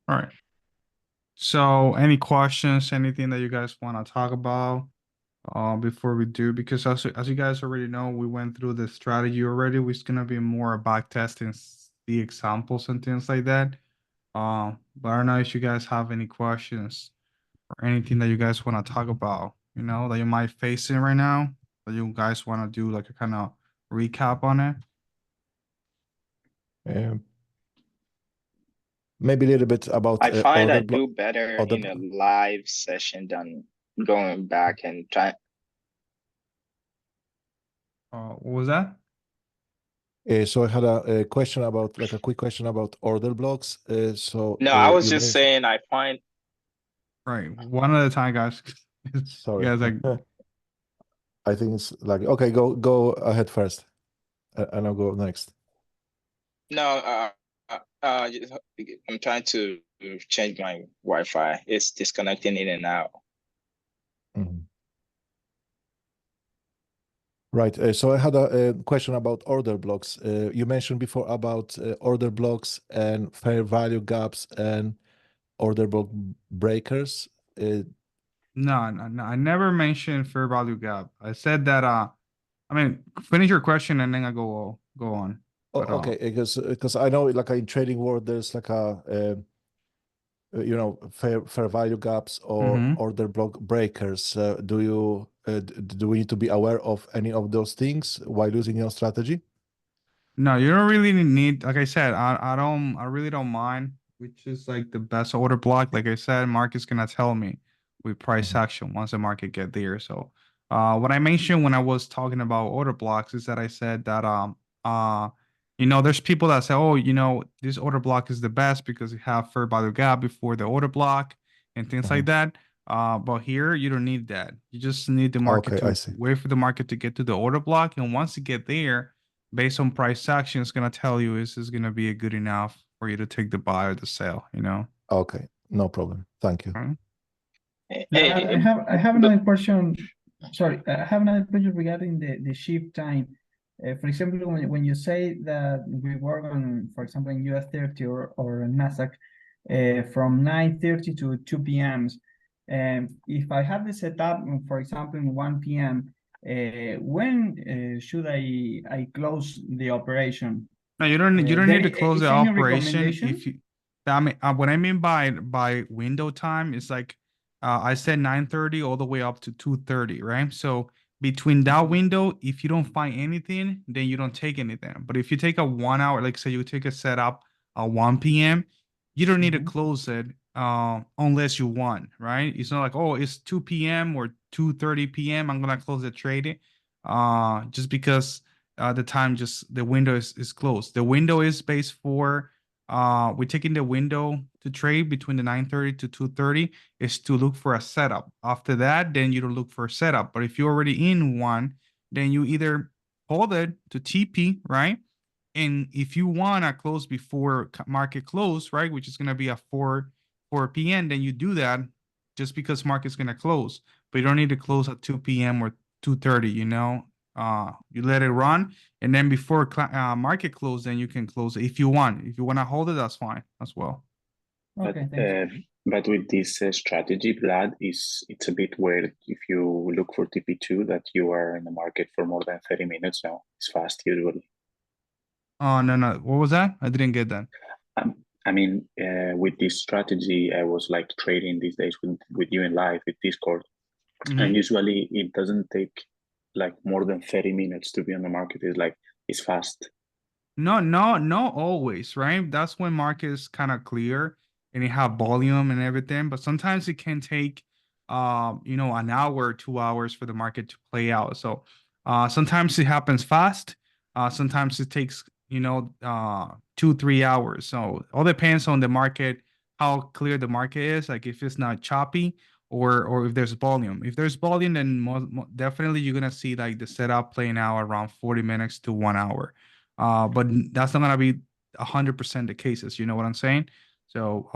All right. So any questions, anything that you guys want to talk about before we do? Because as you guys already know, we went through the strategy already. We're gonna be more back testing the examples and things like that. But I don't know if you guys have any questions or anything that you guys want to talk about, that you might facing right now, that you guys want to do like a kind of recap on it. Um, maybe a little bit about I find I order block. do better Order. in a live session than going back and trying. What was that? So I had a question about, like a quick question about order blocks. No, I was You just mentioned, saying I find Right, one at a time, guys. You sorry, guys like I think it's like, okay, go ahead first, and I'll go next. no. I'm trying to change my Wi-Fi. It's disconnecting in and out. Mhm. Right. So I had a question about order blocks. You mentioned before about order blocks and fair value gaps and order block breakers. no, no, no. I never mentioned fair value gap. I said that. I mean, finish your question and then I go on. But Okay, because I know, like, in trading world, there's like fair value gaps or mhm. order block breakers. Do we need to be aware of any of those things while using your strategy? No, you don't really need, like I said, I really don't mind which is like the best order block. Like I said, market's gonna tell me with price Mhm. action once the market get there. So, what I mentioned when I was talking about order blocks is that I said that, there's people that say, oh, this order block is the best because you have fair value gap before the order block and things like Mhm. that. But here you don't need that. You just need the market Okay, I to see. wait for the market to get to the order block, and once you get there based on price action, it's gonna tell you is this gonna be good enough for you to take the buy or the sell. Okay, no problem. Thank you. Right? I have But another question. Sorry, I have another question regarding the shift time. For example, when you say that we work on, for example, in US 30 or Nasdaq, from 9:30 to 2 p.m. If I have the setup, for example, in 1 p.m., when should I close the operation? No, you don't need to close the Is any operation if recommendation? you. I mean, what I mean by window time is like, I said 9:30 all the way up to 2:30, right? So between that Mhm. window, if you don't find anything, then you don't take anything. But if you take a 1 hour, like say you take a setup at 1 p.m., you don't need to Mhm. close it unless you want, right? It's not like, oh, it's 2 p.m. or 2:30 p.m. I'm gonna close the trade just because the time just the window is closed. The window is based for we're taking the window to trade between the 9:30 to 2:30 is to look for a setup. After that, then you don't look for a setup. But if you're already in one, then you either hold it to TP, right? And if you want to close before market close, right, which is going to be at 4 p.m., then you do that just because market's going to close. But you don't need to close at 2 p.m. or 2:30. You let it run, and then before market close, then you can close it if you want. If you want to hold it, that's fine as well. but Okay, thanks. uh, but with this strategy, Vlad, it's a bit weird if you look for TP2 that you are in the market for more than 30 minutes now. It's fast usually. Oh, no, no. What was that? I didn't get that. I mean, with this strategy, I was like trading these days with you in live with Discord, and Mm-hmm. usually it doesn't take like more than 30 minutes to be on the market. It's fast. No, no, no, always, right? That's when market is kind of clear and you have volume and everything. But sometimes it can take, an hour, 2 hours for the market to play out. So, sometimes it happens fast. Sometimes it takes, 2, 3 hours. So all depends on the market, how clear the market is. Like if it's not choppy or if there's volume. If there's volume, then definitely you're gonna see like the setup playing out around 40 minutes to 1 hour. But that's not gonna be 100% the cases. You know what I'm saying? So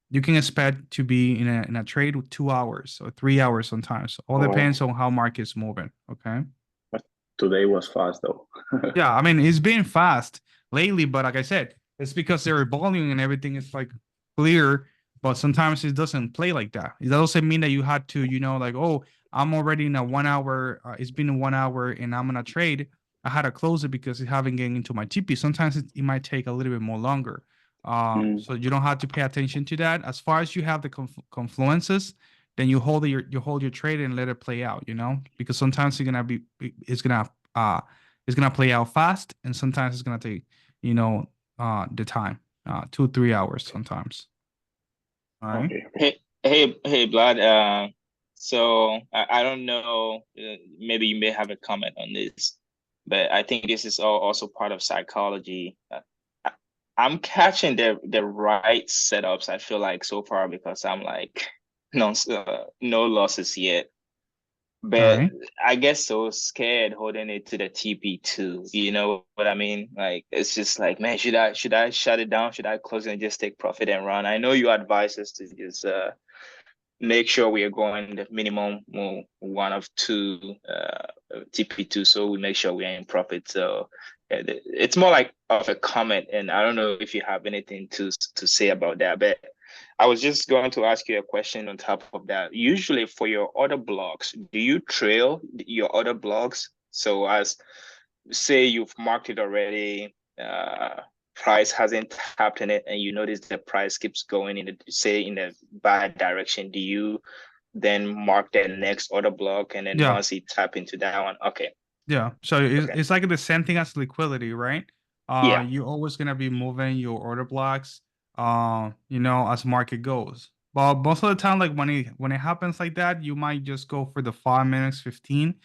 you can expect to be in a trade with 2 hours or 3 hours sometimes. All Oh, wow. depends on how market's moving. Okay. But today was fast though. Yeah, I mean it's been fast lately, but like I said, it's because their volume and everything is like clear, but sometimes it doesn't play like that. It doesn't mean that you had to, like, oh, I'm already in a 1 hour. It's been 1 hour and I'm gonna trade. I had to close it because it haven't getting into my TP. Sometimes it might take a little bit more longer. So you don't have to pay attention to that. As far as you have the confluences, then you hold your trade and let it play out. Because sometimes it's gonna play out fast, and sometimes it's gonna take the time, 2-3 hours sometimes. All right. Okay. Hey, Vlad. So I don't know. Maybe you may have a comment on this, but I think this is also part of psychology. I'm catching the right setups, I feel like, so far, because I'm like no losses yet. All But right. I guess so scared holding it to the TP2. You know what I mean? Like, it's just like, man, should I shut it down? Should I close it and just take profit and run? I know you advise us to just make sure we are going the minimum one of two TP2, so we make sure we are in profit. So it's more like of a comment, and I don't know if you have anything to say about that, but I was just going to ask you a question on top of that. Usually for your order blocks, do you trail your order blocks? So as say you've marked it already, price hasn't tapped in it, and you notice the price keeps going in the bad direction, do you then mark the next order block, and then Yeah. once it tap into that one? Okay. Yeah. So it's like the same thing as liquidity, right? Yeah. You're always gonna be moving your order blocks, as market goes. But most of the time, like when it happens like that, you might just go for the 5 minutes, 15.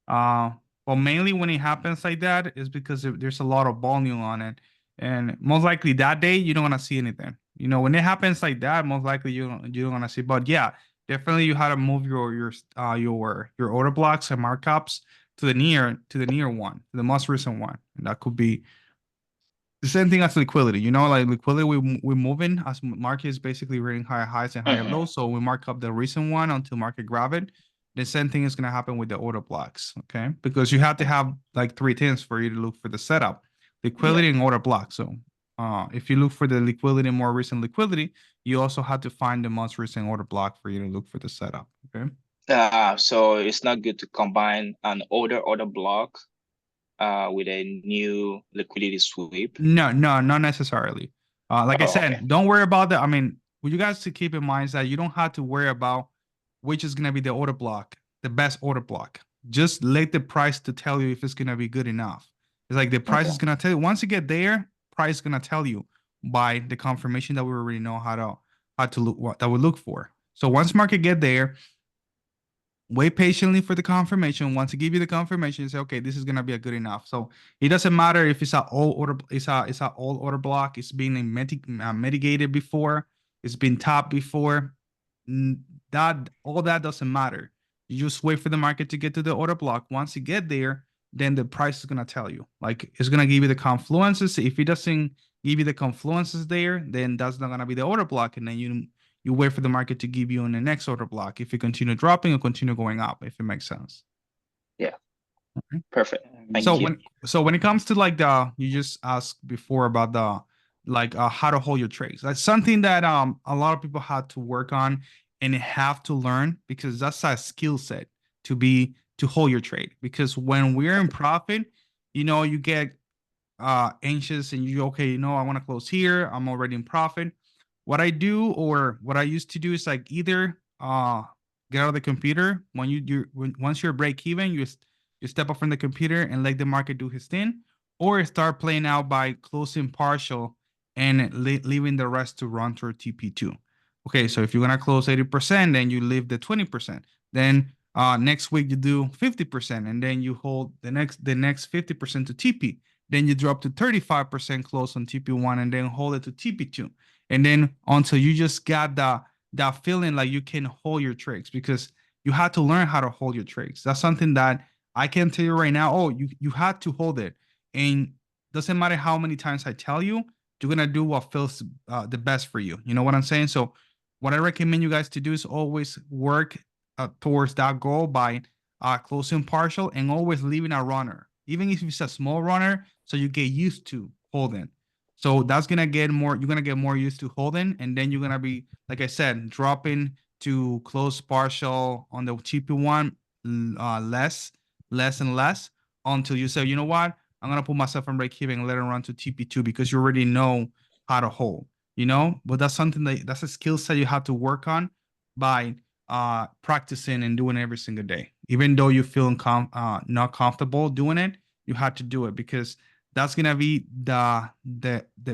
Uh, but mainly when it happens like that is because there's a lot of volume on it, and most likely that day you don't wanna see anything. When it happens like that, most likely you don't wanna see. But yeah, definitely you had to move your order blocks and markups to the near one, to the most recent one. And that could be the same thing as liquidity. Like liquidity, we're moving as market is basically reading higher highs and higher lows. So we mark up the recent one until market grab it. The same thing is going to happen with the order blocks, okay? Because you have to have like 3 things for you to look for the setup: liquidity and order block. So if you look for the liquidity, more recent liquidity, you also have to find the most recent order block for you to look for the setup, okay? So it's not good to combine an older order block with a new liquidity sweep. No, not necessarily. Like I said, Okay. don't worry about that. I mean, what you guys to keep in mind is that you don't have to worry about which is gonna be the order block, the best order block. Just let the price to tell you if it's gonna be good enough. It's like the price is gonna tell you. Once you get there, price is gonna tell you by the confirmation that we already know how to look, what that we look for. So once market get there, wait patiently for the confirmation. Once it give you the confirmation, you say, okay, this is gonna be a good enough. So it doesn't matter if it's a old order, it's a old order block. It's been mitigated before. It's been topped before. That all that doesn't matter. You just wait for the market to get to the order block. Once you get there, then the price is gonna tell you. Like it's gonna give you the confluences. If it doesn't give you the confluences there, then that's not gonna be the order block, and then you wait for the market to give you in the next order block if it continue dropping or continue going up, if it makes sense. Yeah. Okay. Perfect. Thank you. When it comes to like you just asked before about the how to hold your trades. That's something that a lot of people had to work on and have to learn, because that's a skill set to hold your trade. Because when we're in profit, you get anxious and okay, I want to close here. I'm already in profit. What I do, or what I used to do, is like either get out of the computer once you're break even, you step up from the computer and let the market do his thing, or start playing out by closing partial and leaving the rest to run through TP2. Okay, so if you're gonna close 80%, then you leave the 20%. Then next week you do 50%, and then you hold the next 50% to TP. Then you drop to 35% close on TP1, and then hold it to TP2. And then until you just got that feeling like you can hold your trades, because you had to learn how to hold your trades. That's something that I can tell you right now. Oh, you had to hold it, and doesn't matter how many times I tell you, you're gonna do what feels the best for you. You know what I'm saying? So what I recommend you guys to do is always work towards that goal by closing partial and always leaving a runner, even if it's a small runner, so you get used to holding. So that's gonna get more, you're gonna get more used to holding, and then you're gonna be, like I said, dropping to close partial on the cheapy one, less and less, until you say, you know what, I'm gonna put myself in break even and let it run to TP2, because you already know how to hold, you know. But that's something that's a skill set you have to work on by practicing and doing it every single day. Even though you feel not comfortable doing it, you have to do it, because that's gonna be the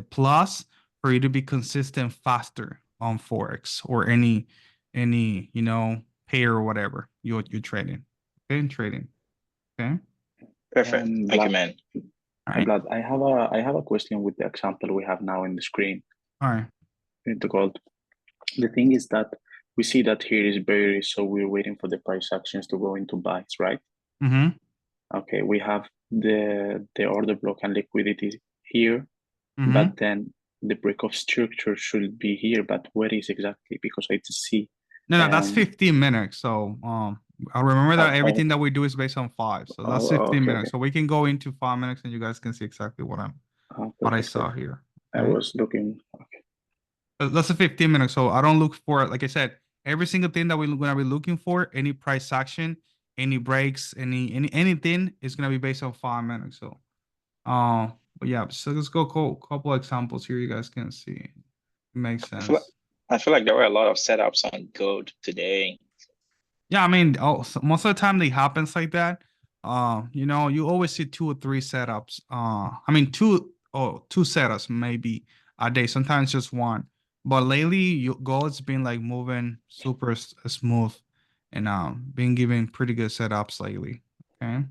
plus for you to be consistent faster on Forex or any you know, pair or whatever you're trading. Okay, in trading. Okay. Perfect. Thank you, Vlad, man. All right. Vlad, I have a question with the example we have now in the screen All right. in the gold. The thing is that we see that here is bearish, so we're waiting for the price actions to go into buys, right? Mm-hmm. Okay, we have the order block and liquidity here, Mm-hmm. but then the break of structure should be here, but where is exactly? Because I see. No, that's 15 minutes. So I remember that everything that we do is based on 5. So that's 15 okay, minutes. okay. So we can go into 5 minutes and you guys can see exactly what I Perfect, saw perfect. here. I Okay. was looking. Okay. That's a 15 minutes. So I don't look for, like I said, every single thing that we're gonna be looking for, any price action, any breaks, anything is gonna be based on 5 minutes. So but yeah, so let's go couple examples here you guys can see. It makes sense. I feel like there were a lot of setups on gold today. Yeah, I mean, so most of the time it happens like that. You know, you always see 2 or 3 setups. I mean, two setups maybe a day. Sometimes just one. But lately, gold's been like moving super smooth, and been giving pretty good setups lately. Okay.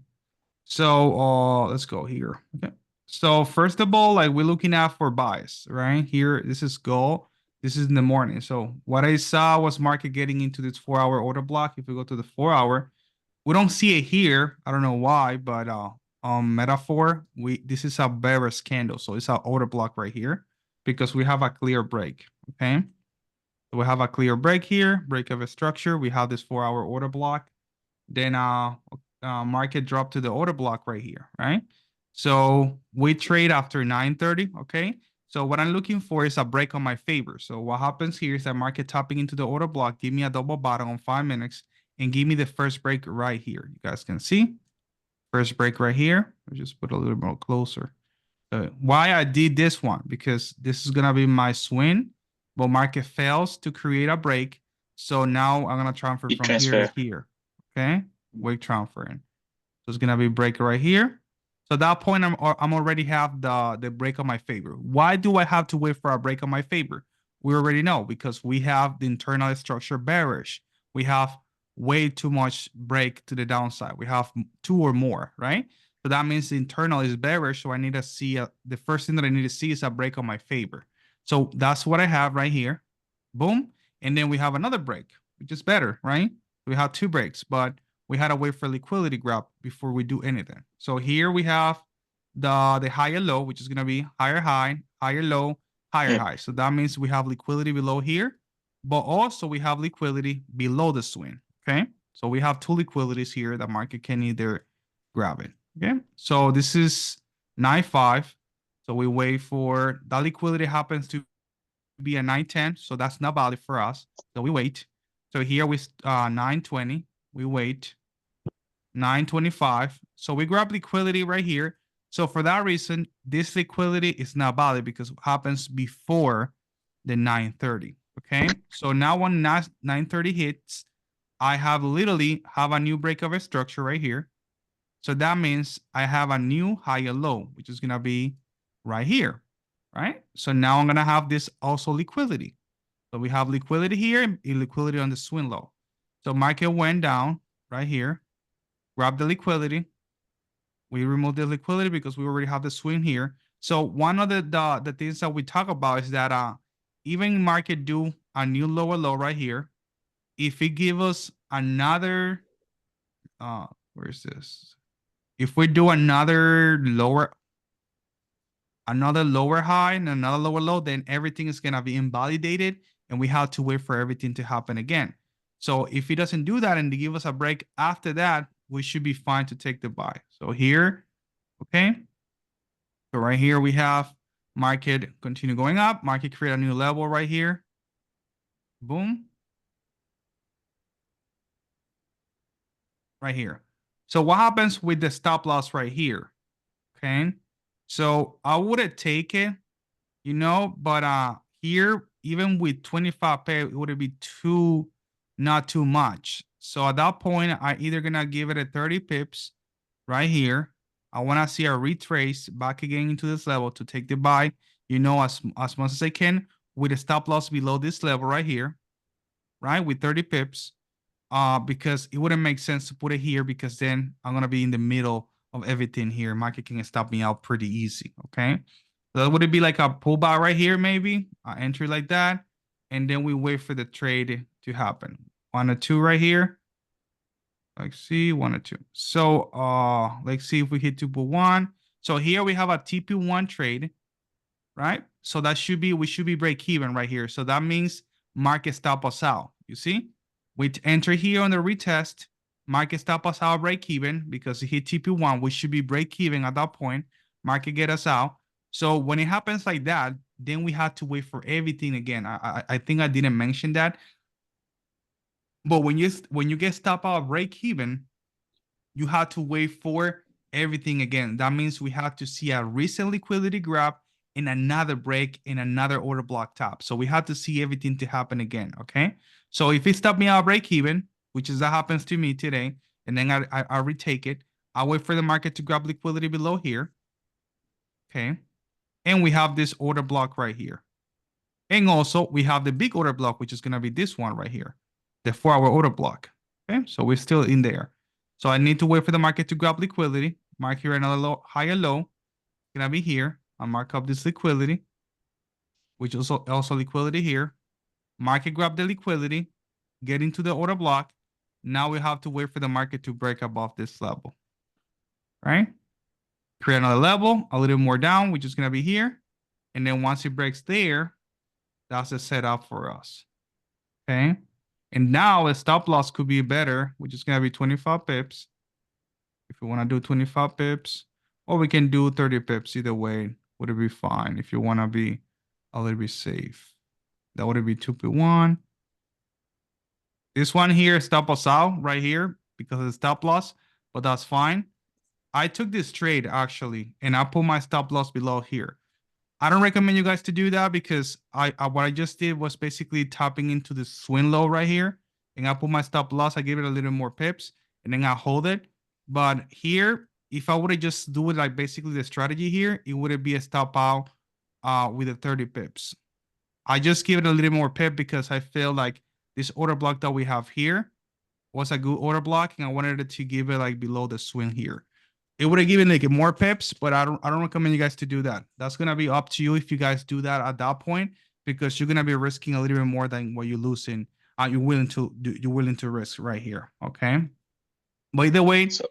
So let's go here. Okay. So first of all, like we're looking at for buys, right? Here, this is gold. This is in the morning. So what I saw was market getting into this 4-hour order block. If we go to the 4-hour, we don't see it here. I don't know why, but on metaphor, this is a bearish candle. So it's our order block right here because we have a clear break. Okay. So we have a clear break here, break of a structure. We have this 4-hour order block. Then market drop to the order block right here, right? So we trade after 9:30, okay? So what I'm looking for is a break on my favor. So what happens here is that market tapping into the order block, give me a double bottom on 5 minutes and give me the first break right here. You guys can see first break right here. I'll just put a little more closer. Why I did this one, because this is gonna be my swing, but market fails to create a break. So now I'm gonna transfer You from here to transfer. here. Okay, wake transferring. So it's gonna be break right here. So at that point, I'm already have the break on my favor. Why do I have to wait for a break on my favor? We already know, because we have the internal structure bearish. We have way too much break to the downside. We have 2 or more, right? So that means the internal is bearish. So I need to see the first thing that I need to see is a break on my favor. So that's what I have right here. Boom. And then we have another break, which is better, right? We have 2 breaks, but we had to wait for liquidity grab before we do anything. So here we have the higher low, which is going to be higher high, higher low, higher high. So that means we have liquidity below here, but also we have liquidity below the swing. Okay. So we have 2 liquidities here that market can either grab it. Okay. So this is 9.5. So we wait for that liquidity happens to be a 9.10. So that's not valid for us. So we wait. So here we 9.20. We wait 9.25. So we grab liquidity right here. So for that reason, this liquidity is not valid because it happens before the 9.30. Okay. So now when 9.30 hits, I have literally have a new break of a structure right here. So that means I have a new higher low, which is going to be right here. Right. So now I'm going to have this also liquidity. So we have liquidity here and liquidity on the swing low. So market went down right here. Grab the liquidity. We remove the liquidity because we already have the swing here. So one of the things that we talk about is that even market do a new lower low right here. If it give us another, where is this? If we do another lower high and another lower low, then everything is gonna be invalidated, and we have to wait for everything to happen again. So if it doesn't do that and they give us a break after that, we should be fine to take the buy. So here, okay. So right here we have Market continue going up. Market create a new level right here. Boom. Right here. So what happens with the stop loss right here? Okay. So I wouldn't take it, you know, but here, even with 25 pay, it would be not too much. So at that point, I either gonna give it a 30 pips right here. I want to see a retrace back again into this level to take the buy, you know, as much as I can with a stop loss below this level right here, right? With 30 pips. Because it wouldn't make sense to put it here because then I'm gonna be in the middle of everything here. Market can stop me out pretty easy. Okay. So would it be like a pullback right here, maybe? Entry like that. And then we wait for the trade to happen. 1 or 2 right here. Let's see, 1 or 2. So let's see if we hit 2.1. So here we have a TP1 trade, right? So that should be, we should be break even right here. So that means market stop us out. You see? We enter here on the retest, market stop us out break even because it hit TP1. We should be break even at that point. Market get us out. So when it happens like that, then we have to wait for everything again. I think I didn't mention that. But when you get stop out break even, you have to wait for everything again. That means we have to see a recent liquidity grab in another break in another order block top. So we have to see everything to happen again. Okay. So if it stop me out break even, which is that happens to me today, and then I retake it, I wait for the market to grab liquidity below here. Okay. And we have this order block right here. And also we have the big order block, which is going to be this one right here, the 4-hour order block. Okay. So we're still in there. So I need to wait for the market to grab liquidity. Mark here another low, higher low. It's gonna be here. I'll mark up this liquidity, which also liquidity here. Market grab the liquidity, get into the order block. Now we have to wait for the market to break above this level. Right? Create another level, a little more down, which is gonna be here. And then once it breaks there, that's a setup for us. Okay. And now a stop loss could be better, which is gonna be 25 pips. If you want to do 25 pips, or we can do 30 pips. Either way, would it be fine if you want to be a little bit safe. That would be 2.1. This one here, stop us out right here because of the stop loss, but that's fine. I took this trade actually, and I put my stop loss below here. I don't recommend you guys to do that because what I just did was basically tapping into the swing low right here, and I put my stop loss. I gave it a little more pips, and then I hold it. But here, if I would have just do it like basically the strategy here, it would be a stop out with the 30 pips. I just give it a little more pip because I feel like this order block that we have here was a good order block, and I wanted it to give it like below the swing here. It would have given like more pips, but I don't recommend you guys to do that. That's gonna be up to you if you guys do that at that point, because you're gonna be risking a little bit more than what you're losing. You're willing to risk right here. Okay. But either way, so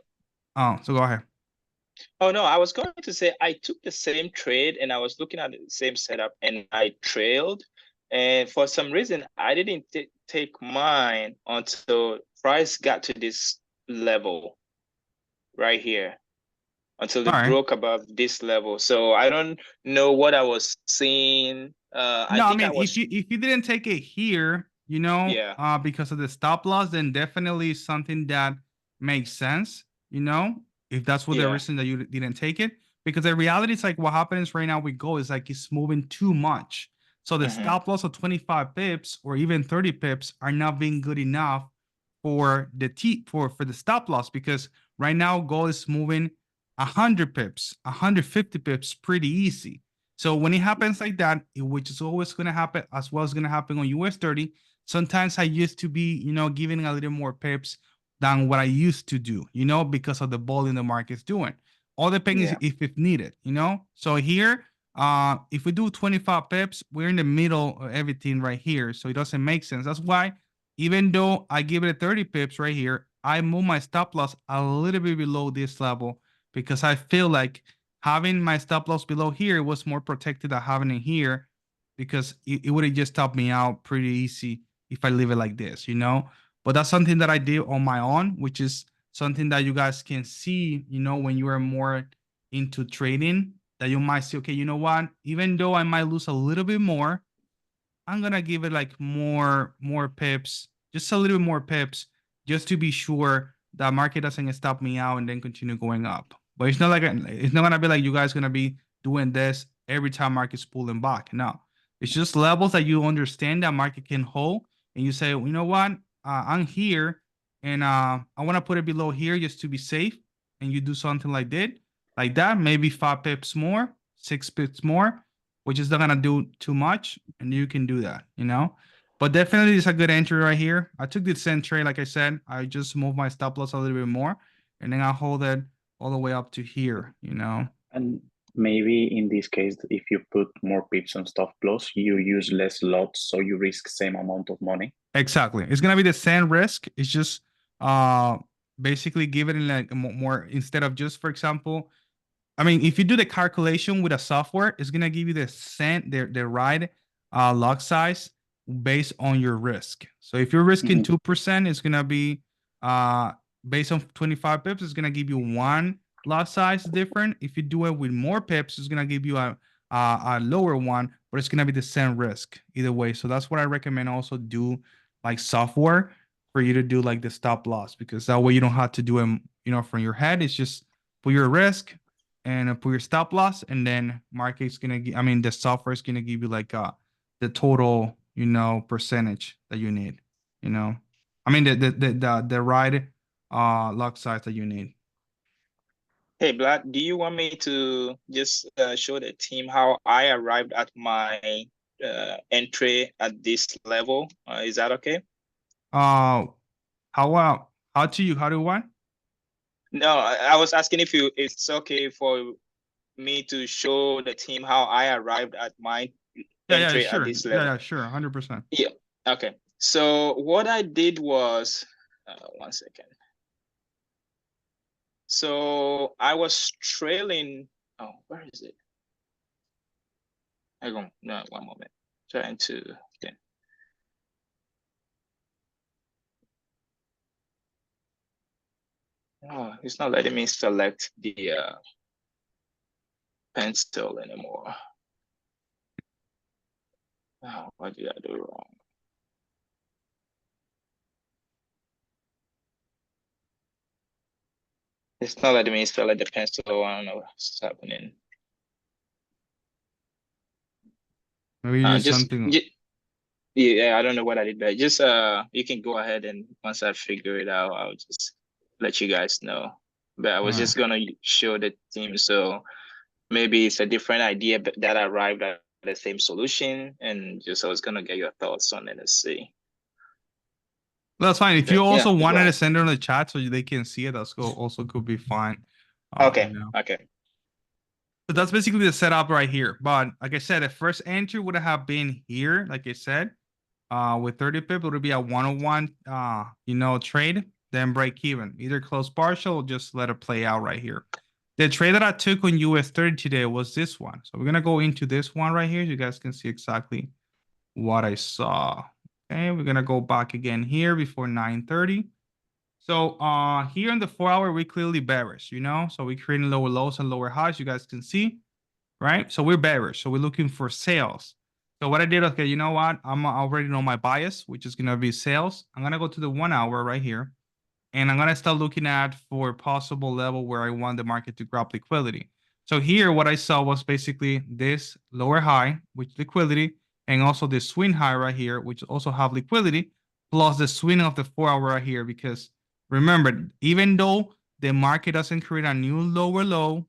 go ahead. Oh no, I was going to say I took the same trade and I was looking at the same setup and I trailed, and for some reason I didn't take mine until price got to this level right here, until it broke above this level. So I don't know what I was seeing. I mean, if you didn't take it here, you know, yeah, because of the stop loss, then definitely something that makes sense, you know, if that's what the reason that you didn't take it. Because the reality is like what happens right now with gold is like it's moving too much. So the stop loss of 25 pips or even 30 pips are not being good enough for the for the stop loss, because right now gold is moving 100 pips, 150 pips pretty easy. So when it happens like that, which is always going to happen, as well as going to happen on US 30, sometimes I used to be, you know, giving a little more pips than what I used to do, you know, because of the volume the market's doing. All depends if needed, you know. So here, if we do 25 pips, we're in the middle of everything right here. So it doesn't make sense. That's why, even though I give it a 30 pips right here, I move my stop loss a little bit below this level, because I feel like having my stop loss below here was more protected than having it here, because it would have just stopped me out pretty easy if I leave it like this, you know. But that's something that I did on my own, which is something that you guys can see, you know, when you are more into trading, that you might see, okay, you know what? Even though I might lose a little bit more, I'm gonna give it like more pips, just a little bit more pips, just to be sure that market doesn't stop me out and then continue going up. But it's not like it's not gonna be like you guys gonna be doing this every time market's pulling back. No, it's just levels that you understand that market can hold, and you say, you know what, I'm here, and I want to put it below here just to be safe. And you do something like that, maybe 5 pips more, 6 pips more, which is not gonna do too much, and you can do that, you know. But definitely it's a good entry right here. I took the send trade, like I said, I just moved my stop loss a little bit more, and then I hold it all the way up to here, you know. And maybe in this case, if you put more pips on stop loss, you use less lots, so you risk same amount of money. Exactly, it's gonna be the same risk. It's just basically give it in like more, instead of just, for example, I mean, if you do the calculation with a software, it's gonna give you the right lot size based on your risk. So if you're risking 2%, it's gonna be based on 25 pips, it's gonna give you 1 lot size different. If you do it with more pips, it's gonna give you a lower one, but it's gonna be the same risk either way. So that's what I recommend. Also do like software for you to do like the stop loss, because that way you don't have to do them, you know, from your head. It's just put your risk and put your stop loss, and then market's gonna the software is gonna give you like the total, you know, percentage that you need, you know. The right lot size that you need. Hey, Vlad, do you want me to just show the team how I arrived at my entry at this level? Is that okay? How do what? No, I was asking if it's okay for me to show the team how I arrived at my entry sure. at this level. Yeah, sure, 100%. Yeah. Okay. So what I did was, 1 second. So I was trailing. Oh, where is it? Hang on. No, 1 moment. Trying to. Okay. Oh, it's not letting me select the pencil anymore. Oh, what did I do wrong? It's not letting me select the pencil. I don't know what's happening. Maybe you did something. Yeah, I don't know what I did, but just you can go ahead, and once I figure it out, I'll just let you guys know. But I was just gonna show the team, so maybe it's a different idea, but that arrived at the same solution, and just I was gonna get your thoughts on it and see. That's fine. If you also wanted go to send it on the chat so they can see it, that's also could be fine. Okay. You know. Okay. So that's basically the setup right here. But like I said, the first entry would have been here, like I said, with 30 pip, it would be a 101, you know, trade, then break even, either close partial or just let it play out right here. The trade that I took on US 30 today was this one. So we're gonna go into this one right here. So you guys can see exactly what I saw. Okay, we're gonna go back again here before 9:30. So here in the 4-hour, we clearly bearish, you know, so we're creating lower lows and lower highs, you guys can see, right? So we're bearish, so we're looking for sales. So what I did, okay, you know what? I already know my bias, which is gonna be sales. I'm gonna go to the 1-hour right here, and I'm gonna start looking at for a possible level where I want the market to grab liquidity. So here, what I saw was basically this lower high, which liquidity, and also this swing high right here, which also have liquidity, plus the swing of the 4-hour right here, because remember, even though the market doesn't create a new lower low,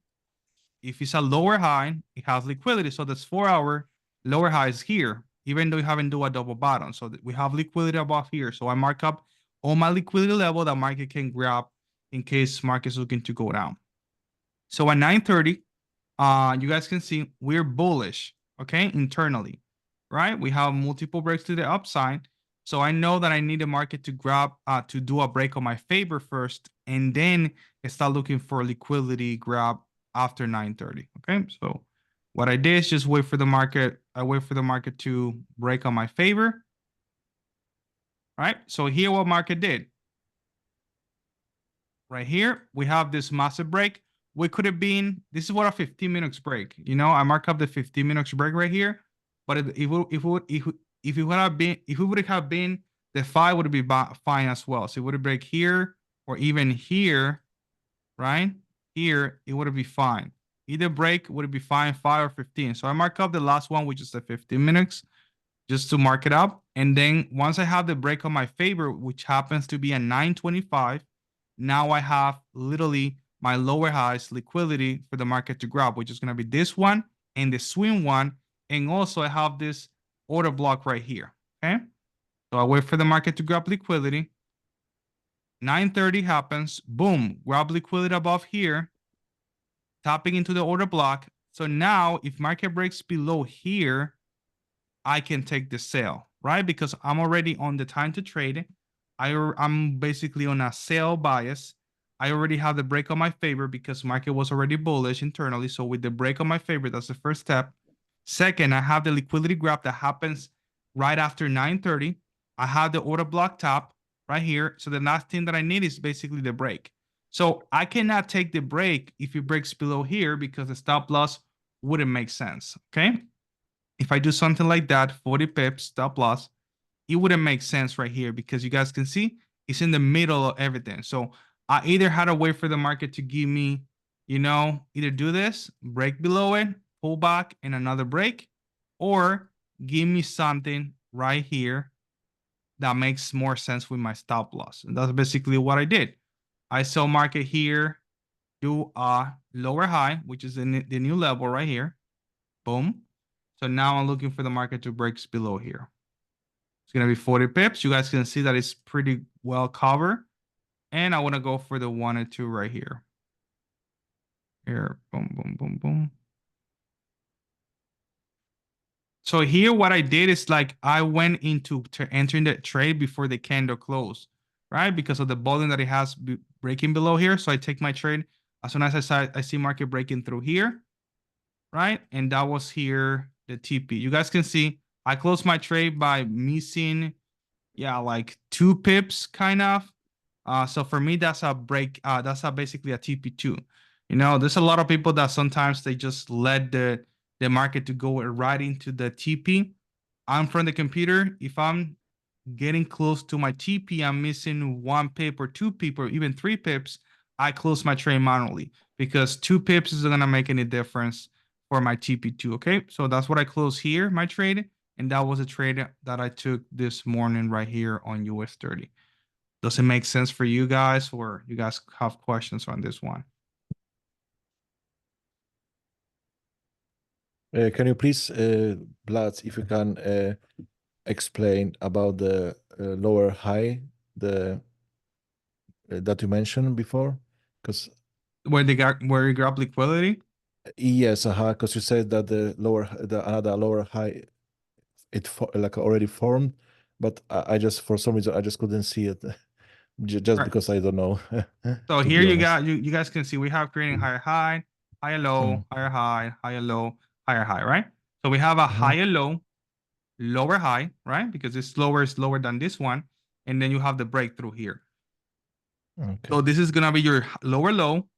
if it's a lower high, it has liquidity. So this 4-hour lower high is here, even though you haven't do a double bottom. So we have liquidity above here. So I mark up all my liquidity level that market can grab in case market is looking to go down. So at 9:30, you guys can see we're bullish, okay, internally, right? We have multiple breaks to the upside. So I know that I need the market to grab, to do a break on my favor first, and then start looking for liquidity grab after 9:30, okay? So what I did is just wait for the market. I wait for the market to break on my favor, right? So here what market did. Right here, we have this massive break. what could have been, this is what a 15 minutes break, you know, I mark up the 15 minutes break right here, but if it would have been, the 5 would be fine as well. So it would break here or even here, right? Here, it would be fine. Either break would be fine, 5 or 15. So I mark up the last one, which is the 15 minutes, just to mark it up. And then once I have the break on my favor, which happens to be a 925, now I have literally my lower highs liquidity for the market to grab, which is going to be this one and the swing one. And also I have this order block right here. Okay. So I wait for the market to grab liquidity. 9:30 happens. Boom. Grab liquidity above here. Tapping into the order block. So now if market breaks below here, I can take the sale, right? Because I'm already on the time to trade. I'm basically on a sale bias. I already have the break on my favor because market was already bullish internally. So with the break on my favor, that's the first step. Second, I have the liquidity grab that happens right after 9:30. I have the order block top right here. So the last thing that I need is basically the break. So I cannot take the break if it breaks below here because the stop loss wouldn't make sense, okay? If I do something like that, 40 pips, stop loss, it wouldn't make sense right here because you guys can see it's in the middle of everything. So I either had to wait for the market to give me, you know, either do this, break below it, pull back and another break, or give me something right here that makes more sense with my stop loss. And that's basically what I did. I saw market here do a lower high, which is the new level right here. Boom. So now I'm looking for the market to break below here. It's going to be 40 pips. You guys can see that it's pretty well covered. And I want to go for the 1 and 2 right here. Here, boom, boom, boom, boom. So here what I did is like I went into entering the trade before the candle closed, right? Because of the volume that it has breaking below here. So I take my trade as soon as I see market breaking through here, right? And that was here, the TP. You guys can see I closed my trade by missing, yeah, like 2 pips kind of. So for me, that's a break. That's basically a TP2. You know, there's a lot of people that sometimes they just let the market to go right into the TP. I'm from the computer. If I'm getting close to my TP, I'm missing 1 pip or 2 pip or even 3 pips, I close my trade manually because 2 pips isn't gonna make any difference for my TP2. Okay, so that's what I close here, my trade, and that was a trade that I took this morning right here on US 30. Does it make sense for you guys, or you guys have questions on this one? Can you please, Vlad, if you can explain about the lower high, the that you mentioned before? Because where you grab liquidity? yes, because you said that another lower high, like already formed, but I just, for some reason I just couldn't see it, just Right. because I don't know. So to here be you honest. got you guys can see we have creating higher high, higher low, higher high, higher low, higher high, right? So we have a higher low, lower high, right? Because it's lower than this one, and then you have the breakthrough here. Okay. So this is gonna be your lower low,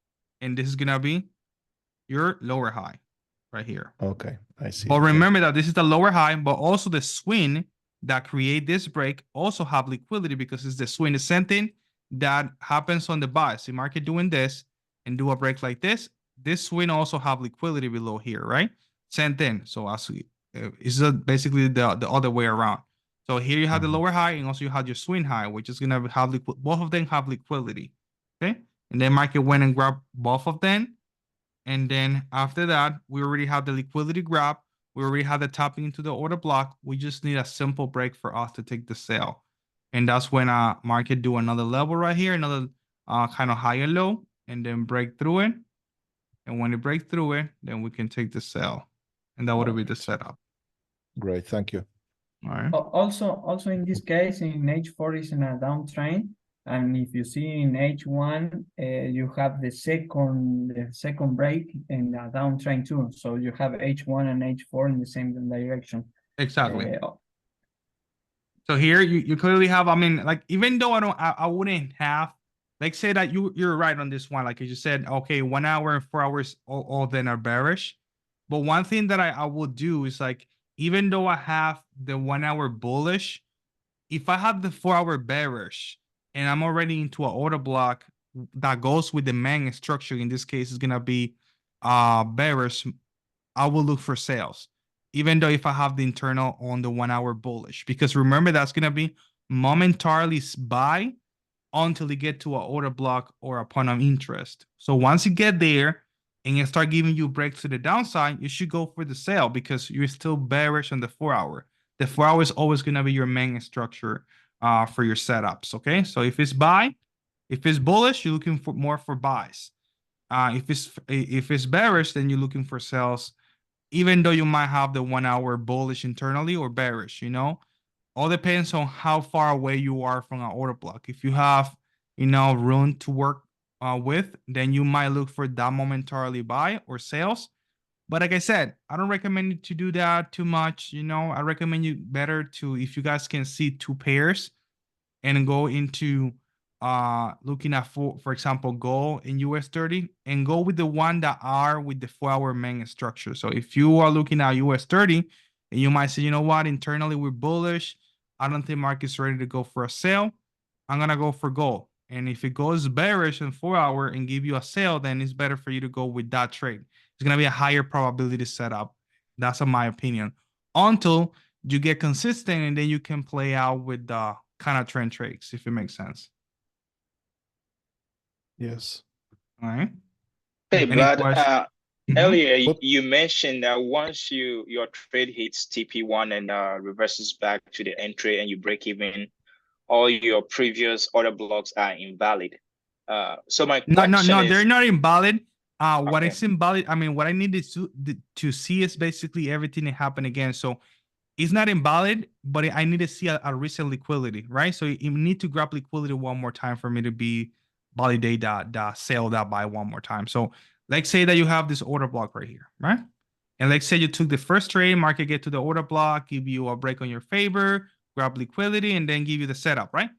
and this is gonna be your lower high right here. Okay, I see. But remember that this is the lower high, but also the swing that create this break also have liquidity because it's the swing. The same thing that happens on the buy. See market doing this and do a break like this. This swing also have liquidity below here, right? Same thing. So as it's basically the other way around. So here you have the lower high and also you have your swing high, which is gonna have both of them have liquidity. Okay, and then market went and grabbed both of them. And then after that, we already have the liquidity grab. We already have the tapping into the order block. We just need a simple break for us to take the sale. And that's when market do another level right here, another kind of higher low, and then break through it. And when it breaks through it, then we can take the sale. And that would be the setup. Great, thank you. All right. Also in this case, in H4 is in a downtrend. And if you see in H1, you have the second break in a downtrend too. So you have H1 and H4 in the same direction. Exactly. So here you clearly have, I mean, like, even though I wouldn't have like say that you're right on this one. Like you just said, okay, 1 hour and 4 hours all then are bearish. But one thing that I will do is like, even though I have the 1 hour bullish, if I have the 4 hour bearish and I'm already into an order block that goes with the main structure, in this case is gonna be bearish, I will look for sales. Even though if I have the internal on the 1 hour bullish, because remember that's gonna be momentarily buy until you get to an order block or a point of interest. So once you get there and you start giving you breaks to the downside, you should go for the sale because you're still bearish on the 4 hour. The 4 hour is always going to be your main structure for your setups. Okay, so if it's buy, if it's bullish, you're looking for more for buys. If it's bearish, then you're looking for sales, even though you might have the 1 hour bullish internally or bearish. All depends on how far away you are from an order block. If you have, room to work with, then you might look for that momentarily buy or sales. But like I said, I don't recommend you to do that too much. I recommend you better to, if you guys can see 2 pairs and go into looking at, for example, gold in US 30, and go with the one that are with the 4 hour main structure. So if you are looking at US 30 and you might say, you know what, internally we're bullish, I don't think market's ready to go for a sale, I'm gonna go for gold. And if it goes bearish in 4 hour and give you a sale, then it's better for you to go with that trade. It's gonna be a higher probability setup. That's in my opinion. Until you get consistent, and then you can play out with the kind of trend trades, if it makes sense. Yes. All right. Hey, Any Vlad, questions? earlier What? you mentioned that once your trade hits TP1 and reverses back to the entry and you break even, all your previous order blocks are invalid. So my No, question they're is, not invalid. What okay, is invalid? I mean, what I needed to see is basically everything that happened again. So it's not invalid, but I need to see a recent liquidity, right? So you need to grab liquidity one more time for me to be validate that sell that buy one more time. So let's say that you have this order block right here, right? And let's say you took the first trade, market get to the order block, give you a break on your favor, grab liquidity, and then give you the setup, right?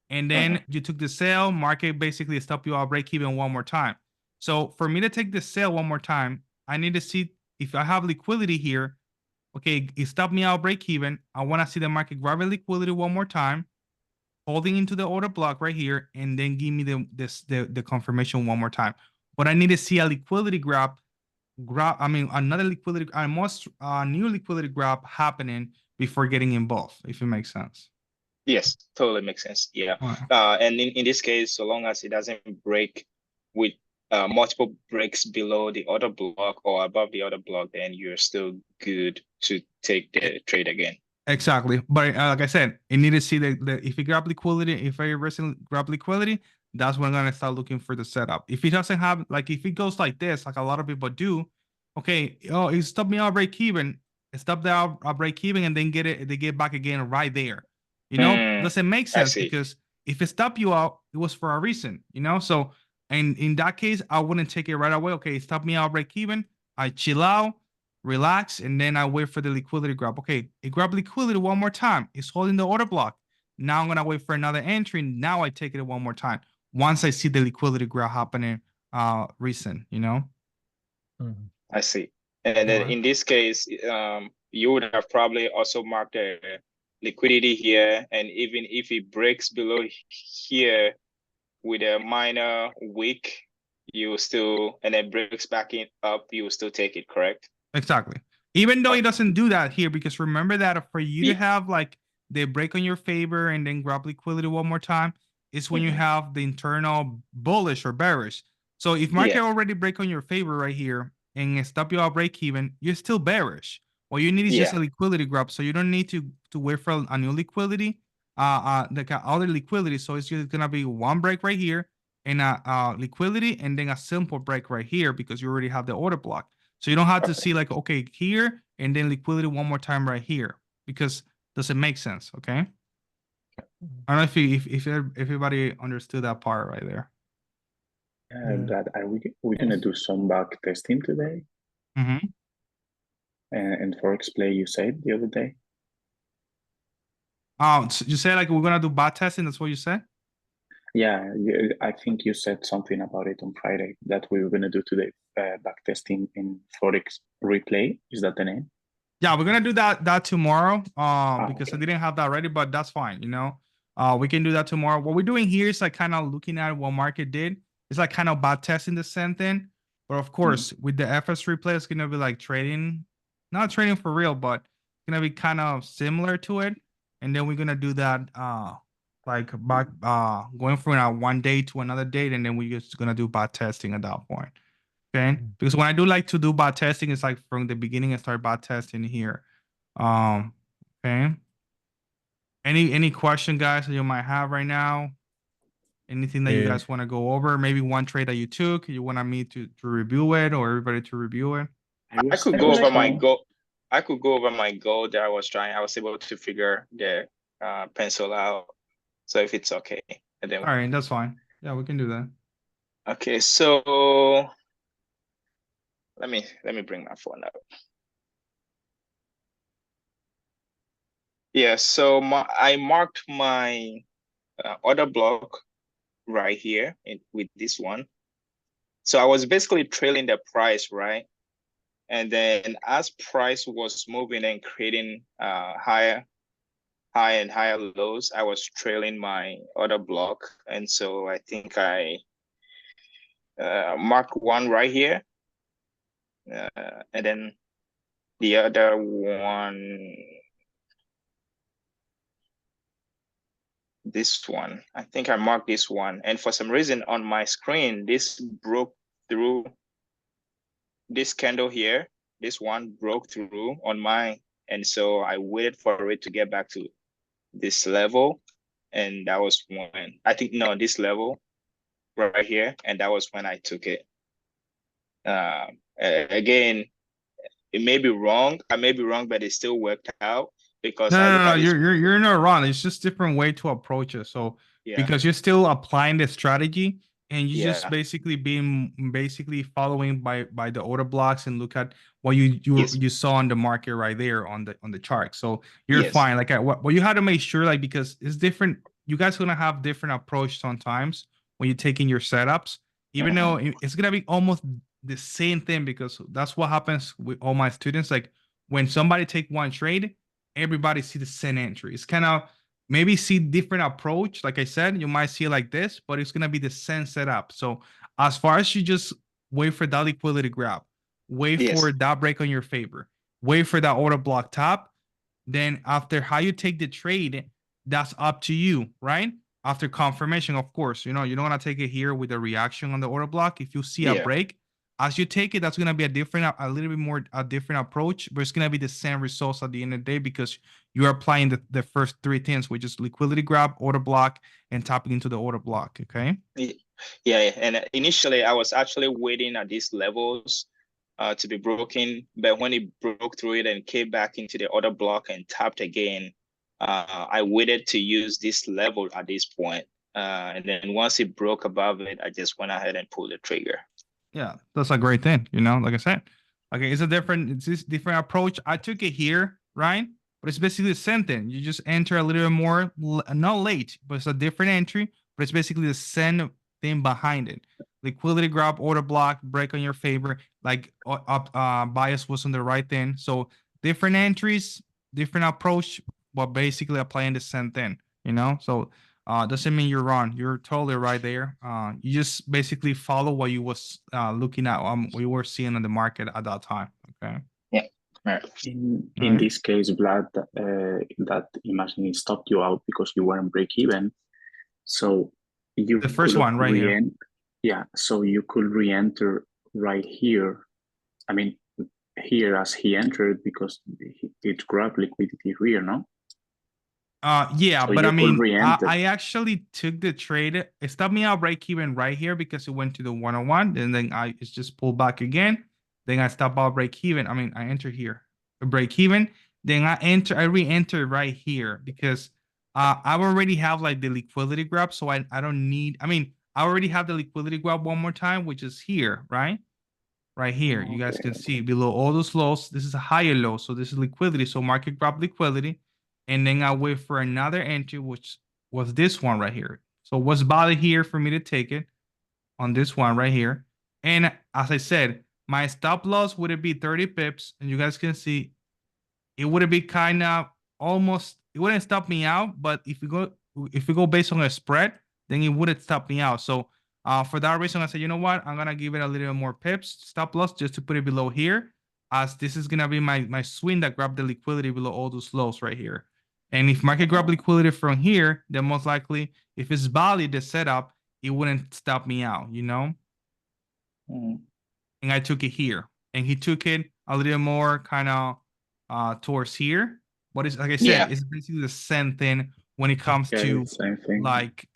And then you took the sell, market basically stop you out, break even one more time. So for me to take the sell one more time, I need to see if I have liquidity here. Okay, it stopped me out break even. I want to see the market grab a liquidity one more time, holding into the order block right here, and then give me the confirmation one more time. But I need to see a liquidity grab, another liquidity, almost new liquidity grab happening before getting involved, if it makes sense. yes, totally makes sense. Yeah. All right. And in this case, so long as it doesn't break with multiple breaks below the order block or above the order block, then you're still good to take the trade again. Exactly. But like I said, you need to see the if you grab liquidity, if I recently grab liquidity, that's when I'm gonna start looking for the setup. If it doesn't have, like, if it goes like this, like a lot of people do, okay, oh, it stopped me out break even, it stopped the out break even, and then they get back again right there. Doesn't make I sense, see. because if it stopped you out, it was for a reason, So, and in that case, I wouldn't take it right away. Okay, it stopped me out break even. I chill out, relax, and then I wait for the liquidity grab. Okay, it grabbed liquidity one more time. It's holding the order block. Now I'm gonna wait for another entry. Now I take it one more time. Once I see the liquidity grab happening, recent, I see. And then in this case, you would have probably also marked a liquidity here, and even if it breaks below here with a minor wick, you still, and then breaks back up, you will still take it, correct? Exactly. Even though it doesn't do that here, because remember that for you to have like the break on your favor and then grab liquidity one more time, is when you have the internal bullish or bearish. So if market already break on your favor right here and stop you out break even, you're still bearish. All you need is just a liquidity grab. So you don't need to wait for a new liquidity, the other liquidity. So it's just gonna be one break right here and a liquidity, and then a simple break right here because you already have the order block. So you don't have to see like, okay, here and then liquidity one more time right here, because does it make sense? Okay. I don't know if everybody understood that part right there. That are we gonna do some back testing today? Mm-hmm. And Forex Play you said the other day? So you said like we're gonna do bot testing. That's what you said. Yeah, I think you said something about it on Friday that we were going to do today, backtesting in Forex replay. Is that the name? Yeah, we're gonna do that tomorrow. Because I Okay. didn't have that ready, but that's fine. We can do that tomorrow. What we're doing here is like kind of looking at what market did. It's like kind of back testing the same thing, but of course, with the FS replay, it's gonna be like trading, not trading for real, but it's gonna be kind of similar to it. And then we're gonna do that like back going from one day to another date, and then we're just gonna do back testing at that point. Okay, because when I do like to do bot testing, it's like from the beginning I start bot testing here. Okay. Any question, guys, that you might have right now? Anything that you guys want to go over? Maybe one trade that you took, you want me to review it, or everybody to review it? I could go over my goal. I could go over my goal that I was able to figure the pencil out. So if it's okay, and then all right, that's fine. Yeah, we can do that. Okay, so let me bring my phone up. Yeah, so I marked my order block right here with this one. So I was basically trailing the price, right? And then as price was moving and creating high and higher lows, I was trailing my order block. And so I think I marked one right here. And then the other one, this one, I think I marked this one. And for some reason on my screen, this broke through this candle here. This one broke through on mine. And so I waited for it to get back to this level. And that was when, I think, no, this level right here. And that was when I took it. Again, it may be wrong. I may be wrong, but it still worked out because I look No, at this. you're not wrong. It's just different way to approach it. So Yeah. because you're still applying the strategy and you just Yeah. basically basically following by the order blocks and look at what Yes. you saw on the market right there on the chart. So you're Yes. fine. Like what you had to make sure, like, because it's different. You guys are gonna have different approach sometimes when you're taking your setups, even though it's gonna be almost the same thing, because that's what happens with all my students. Like when somebody take one trade, everybody see the same entry. It's kind of maybe see different approach. Like I said, you might see it like this, but it's gonna be the same setup. So as far as you just wait for that liquidity grab, wait for that break on your favor, wait for that order block top. Then after how you take the trade, that's up to you, right? After confirmation, of course, you don't want to take it here with a reaction on the order block. If you see a break, as you take it, that's going to be a little bit more a different approach, but it's going to be the same results at the end of the day, because you are applying the first three things, which is liquidity grab, order block, and tapping into the order block. Okay. Yeah, and initially I was actually waiting at these levels to be broken, but when it broke through it and came back into the order block and tapped again, I waited to use this level at this point. And then once it broke above it, I just went ahead and pulled the trigger. Yeah, that's a great thing. Like I said, okay, it's this different approach. I took it here, right? But it's basically the same thing. You just enter a little bit more, not late, but it's a different entry, but it's basically the same thing behind it. Liquidity grab, order block, break on your favor, like bias was on the right thing. So different entries, different approach, but basically applying the same thing, So doesn't mean you're wrong. You're totally right there. You just basically follow what you was looking at, what you were seeing on the market at that time. Okay. Yeah. In this case, Vlad, that imagine it stopped you out because you weren't break even. So you the first one right here. Yeah. So you could re-enter right here. I mean, here as he entered, because it grabbed liquidity here, no? Yeah, so but I mean, re-enter. I actually took the trade. It stopped me out break even right here because it went to the 101, and then it's just pulled back again. Then I stop out break even. I mean, I enter here, break even. Then I re-enter right here because I already have like the liquidity grab, so I don't need. I mean, I already have the liquidity grab one more time, which is here, right? Right here, you guys can see below all those lows. This is a higher low, so this is liquidity. So market grab liquidity. And then I wait for another entry, which was this one right here, So what's valid here for me to take it on this one right here? And as I said, my stop loss would it be 30 pips, and you guys can see it would be kind of almost, it wouldn't stop me out, but if we go based on a spread, then it wouldn't stop me out. So for that reason, I said, you know what, I'm gonna give it a little more pips stop loss just to put it below here, as this is gonna be my swing that grabbed the liquidity below all those lows right here. And if market grab liquidity from here, then most likely if it's valid the setup, it wouldn't stop me out, you know. And I took it here, and he took it a little more kind of towards here. But it's like I said, it's basically the same thing when it comes to same thing. like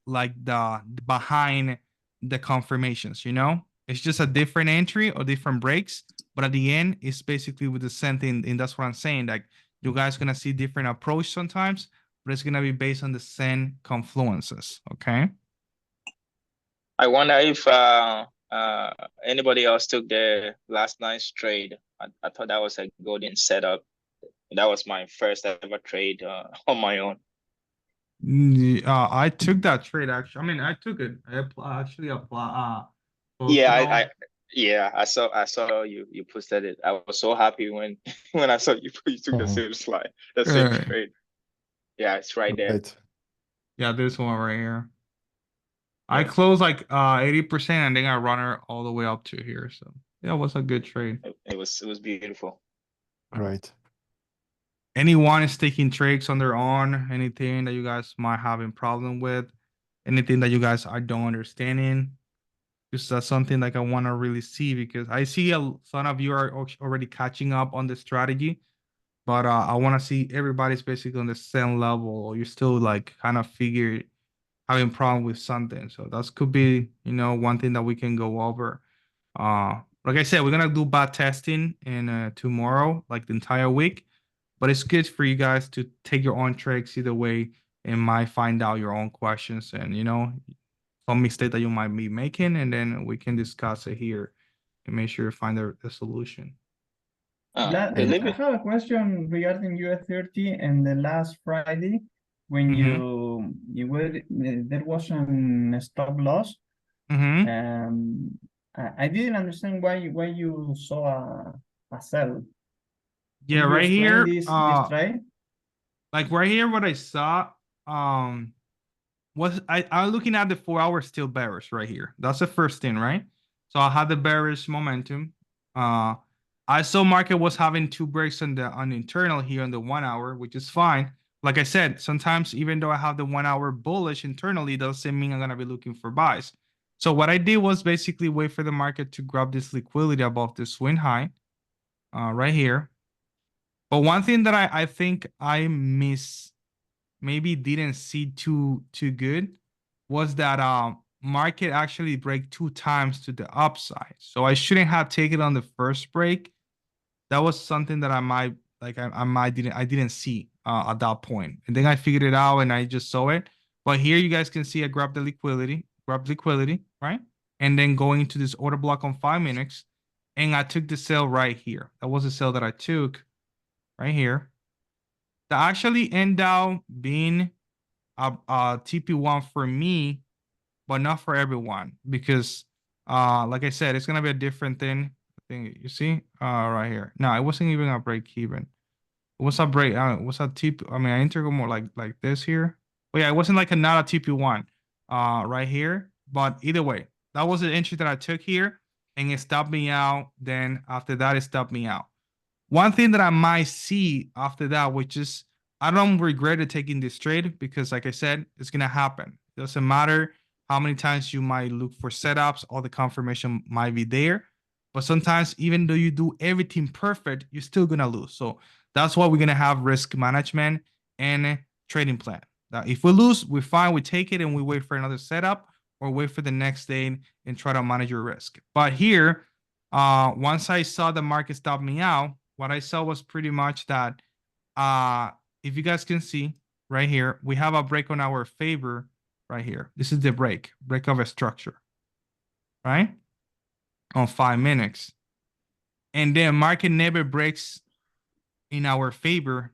the behind the confirmations, you know. It's just a different entry or different breaks, but at the end, it's basically with the same thing. And that's what I'm saying. Like you guys gonna see different approach sometimes, but it's gonna be based on the same confluences. Okay. I wonder if anybody else took the last night's trade. I thought that was a golden setup. That was my first ever trade on my own. I took that trade actually. I mean, I took it. Actually applied. I saw you posted it. I was so happy when I saw you took the same slide, the same trade. Yeah, it's right there. Right. Yeah, this one right here. I closed like 80%, and then I run her all the way up to here. So yeah, it was a good trade. It was beautiful. Right. Anyone is taking trades on their own, anything that you guys might have a problem with, anything that you guys are don't understanding. Just that's something like I want to really see, because I see some of you are already catching up on the strategy, but I want to see everybody's basically on the same level, or you're still like kind of having problem with something. So that could be, you know, one thing that we can go over. Like I said, we're gonna do bot testing in tomorrow, like the entire week. But it's good for you guys to take your own tricks either way, and might find out your own questions and, you know, some mistake that you might be making, and then we can discuss it here and make sure you find the solution. I have a question regarding US30 and the last Friday when there was a stop loss. I didn't understand why you saw a sell. Yeah, right here. This trade? Like right here, what I saw was I'm looking at the 4 hour still bearish right here. That's the first thing, right? So I had the bearish momentum. I saw market was having 2 breaks on the internal here on the 1 hour, which is fine. Like I said, sometimes even though I have the 1 hour bullish internally, doesn't mean I'm gonna be looking for buys. So what I did was basically wait for the market to grab this liquidity above the swing high, right here. But one thing that I think I maybe didn't see too good was that market actually break 2 times to the upside. So I shouldn't have taken on the first break. That was something that I might I didn't see at that point. And then I figured it out and I just saw it. But here you guys can see I grabbed the liquidity, right? And then going into this order block on 5 minutes, and I took the sell right here. That was the sell that I took right here. That actually end up being a TP1 for me, but not for everyone, because like I said, it's gonna be a different thing. I think you see right here. No, it wasn't even a break even. It was a break. What's a TP? I mean, I entered more like this here. But yeah, it wasn't like not a TP1 right here. But either way, that was the entry that I took here, and it stopped me out. Then after that, it stopped me out. One thing that I might see after that, which is I don't regret it taking this trade, because like I said, it's gonna happen. It doesn't matter how many times you might look for setups, all the confirmation might be there. But sometimes even though you do everything perfect, you're still gonna lose. So that's why we're gonna have risk management and trading plan. Now, if we lose, we're fine. We take it and we wait for another setup, or wait for the next day and try to manage your risk. But here, once I saw the market stop me out, what I saw was pretty much that if you guys can see right here, we have a break on our favor right here. This is the break of a structure, right? On 5 minutes. And then market never breaks in our favor.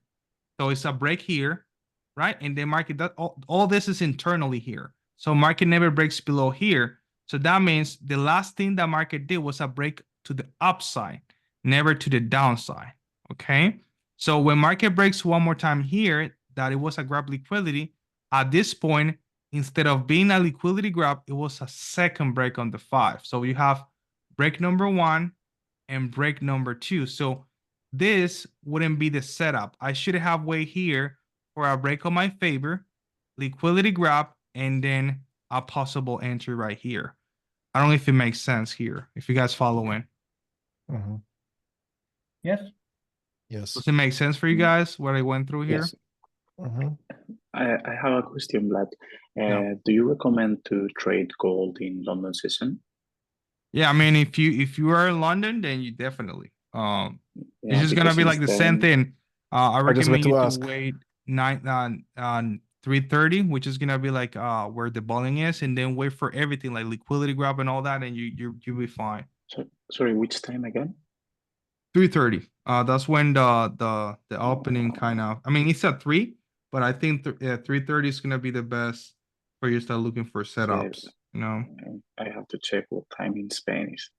So it's a break here, right? And then market, all this is internally here. So market never breaks below here. So that means the last thing that market did was a break to the upside, never to the downside. Okay. So when market breaks one more time here, that it was a grab liquidity, at this point, instead of being a liquidity grab, it was a second break on the 5. So you have break number 1 and break number 2. So this wouldn't be the setup. I should have wait here for a break on my favor, liquidity grab, and then a possible entry right here. I don't know if it makes sense here, if you guys following. Mhm. Yes. Yes. Does it make sense for you guys what I went through here? Yes. Mhm. I have a question, Vlad. Yeah. Do you recommend to trade gold in London session? Yeah, I mean, if you are in London, then you definitely. It's Yeah, just gonna because be like the same thing. I I just recommend want you to to ask. wait 3:30, which is gonna be like where the bowling is, and then wait for everything like liquidity grab and all that, and you'll be fine. So, sorry, which time again? 3:30. That's when the opening kind of. I mean, it's at 3, but I think 3:30 is gonna be the best for you to start looking for setups. You know. I have to check what time in Spain is.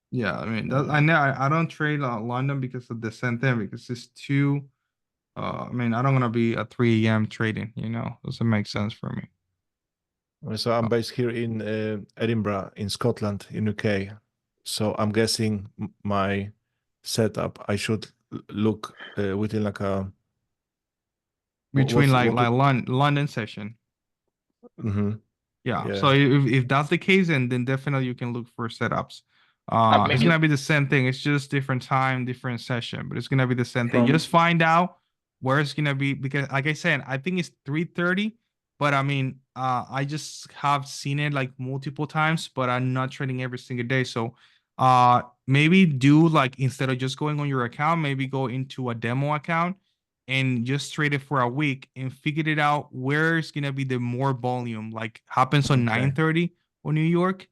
Yeah, I mean, I know I don't trade London because of the same thing because it's too. I mean, I don't gonna be at 3 a.m. trading. You know, doesn't make sense for me. So I'm based here in Edinburgh, in Scotland, in UK. So I'm guessing my setup, I should look within like a Between like what London session. Mhm. Yeah. Yeah. So if that's the case, then definitely you can look for setups. I It's mean, gonna be the same thing. It's just different time, different session, but it's gonna be the same thing. From Just find out where it's gonna be because, like I said, I think it's 3:30. But I mean, I just have seen it like multiple times, but I'm not trading every single day. So, maybe do like instead of just going on your account, maybe go into a demo account and just trade it for a week and figured it out where it's gonna be the more volume, like happens on Okay. 9:30 on New York.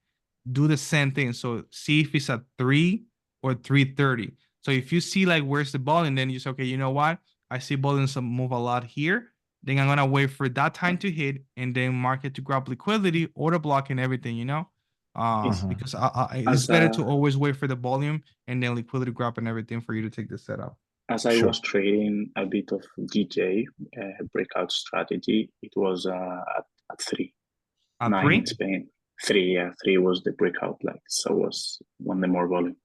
Do the same thing. So see if it's at 3 or 3:30. So if you see like where's the volume, then you say, okay, you know what? I see volumes move a lot here. Then I'm gonna wait for that time to hit and then market to grab liquidity, order block, and everything, you know. Mhm. Because it's as better to always wait for the volume and then liquidity grab and everything for you to take the setup. as I Sure. was trading a bit of DJ breakout strategy, it was at 3, At 9 3? in Spain. 3, yeah, 3 was the breakout, like so was one the more volume.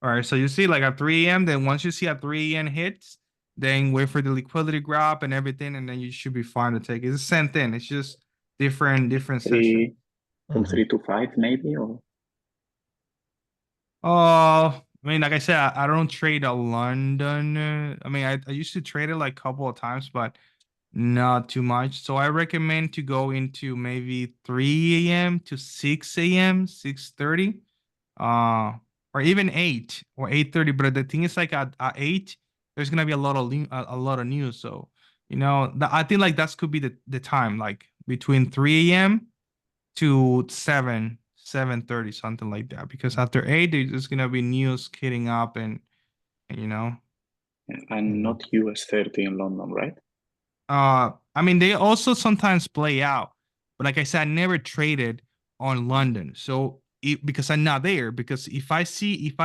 All right, so you see like at 3 a.m., then once you see at 3 a.m. hits, then wait for the liquidity grab and everything, and then you should be fine to take it. It's the same thing. It's just different session. 3 from Mhm. 3 to 5 maybe, or I mean, like I said, I don't trade a London. I mean, I used to trade it like a couple of times, but not too much. So I recommend to go into maybe 3 a.m. to 6 a.m., 6:30. Or even 8 or 8:30. But the thing is, like at 8, there's gonna be a lot of news. So I think like that could be the time, like between 3 a.m. to 7:30, something like that. Because after 8, there's gonna be news hitting up and and not US 30 in London, right? I mean, they also sometimes play out, but like I said, I never traded on London. So because I'm not there, because if I